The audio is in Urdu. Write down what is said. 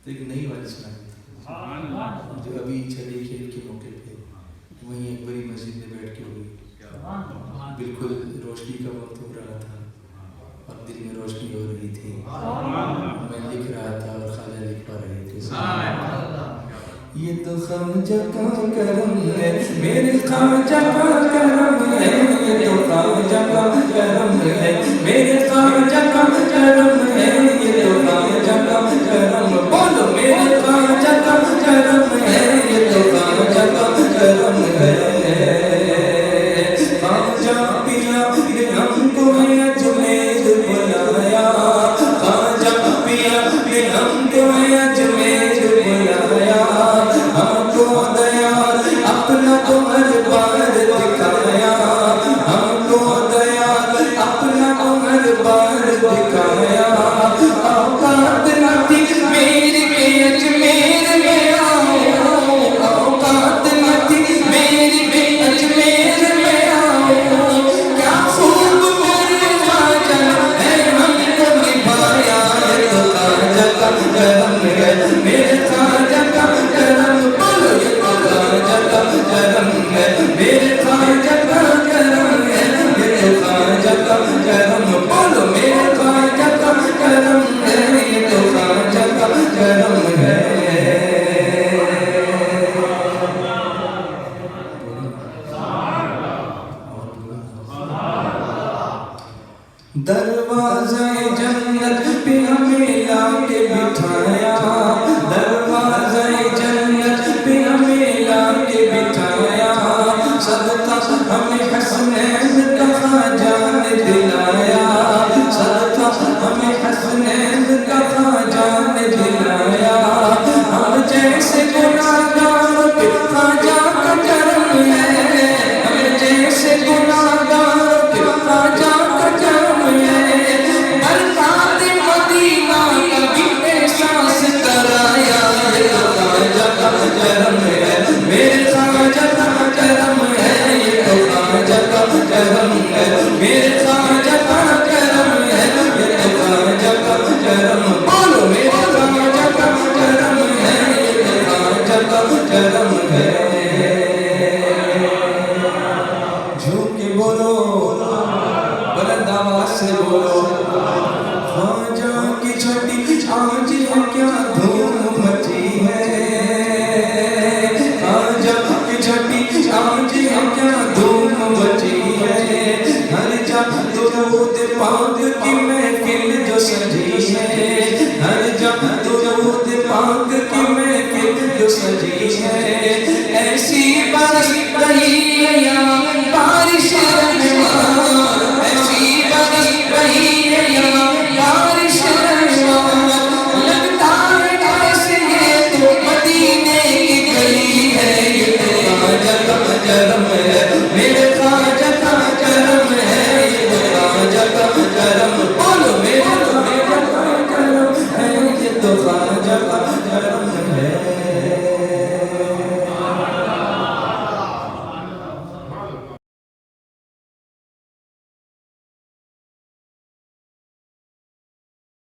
تو ایک نئی والی سنا دی جو ابھی چلی کھیل کے موقع پہ وہیں ایک بڑی مسجد میں بیٹھ کے ہوئی، بالکل روشنی کا وقت ہو رہا تھا اور دل میں روشنی ہو رہی تھی، میں لکھ رہا تھا اور خالہ لکھ پا رہے تھے۔ یہ تو خواجہ کا کرم ہے، میرے خواجہ کا کرم ہے، یہ تو خواجہ کا کرم ہے، میرے خواجہ کا کرم ہے، یہ تو خواجہ کا کرم، بولو میرے خواجہ کا کرم ہے، یہ تو خواجہ کا کرم ہے۔ خواجہ پیا نے ہم کو اجمیر بلایا، خواجہ پیا نے ہم کو اجمیر بلایا، ہم کو دیار اپنا تو ہر بار دکھایا، ہم کو دیار اپنا تو ہر بار دکھایا، اوقات نہ تھی میری کہ اجمیر میں آؤں، اوقات نہ تھی میری کہ اجمیر میں آؤں، کیا خوب میرے خواجہ ہے ہم کو نبھایا، یہ تو خواجہ کا کرم ہے، میرے خواجہ کا کرم، بولو یہ تو خواجہ کا کرم ہے، میرے خواجہ کا کرم ہے، یہ تو خواجہ کا کرم، بولو میرے خواجہ کا کرم ہے، یہ تو خواجہ کا کرم ہے۔ دروازہ جنت پہ ہمیں لا کے بٹھایا، دروازہ جنت پہ ہمیں لا کے بٹھایا، صدقہ ہمیں حسنین کا خواجہ نے دلایا، صدقہ ہمیں حسنین کا خواجہ نے دلایا، ہم جیسے گناہگار پہ خواجہ کا کرم ہے، ہم جیسے گناہگار پہ خواجہ کا کرم ہے، برکات مدینہ کا بھی احساس کرایا، یہ تو خواجہ کا کرم ہے، میرے خواجہ کا کرم ہے، یہ تو خواجہ کا کرم ہے، میرے خواجہ کا کرم ہے، یہ تو خواجہ کا کرم، بولو میرے خواجہ کا کرم ہے، یہ تو خواجہ کا کرم ہے۔ جھوم کے بولو، بلند آواز سے بولو، خواجہ کی چھوٹی آج ہے کیا دھوم مچی ہے، خواجہ کی چھوٹی آج ہے کیا دھوم مچی ہے، ہر جا درود پاک کی محفل جو سجی ہے، ہر جا درود پاک کی محفل جو سجی ہے، ایسی برس رہی ہے یہاں بارش رحمان، ایسی برس رہی ہے یہاں بارش رحمان، لگتا ہے جیسے یہ تو مدینے کی گلی ہے، یہ تو خواجہ کا کرم ہے، میرے خواجہ کا کرم ہے، یہ تو خواجہ کا کرم، بولو میرے خواجہ کا کرم ہے، یہ تو خواجہ کا کرم ہے۔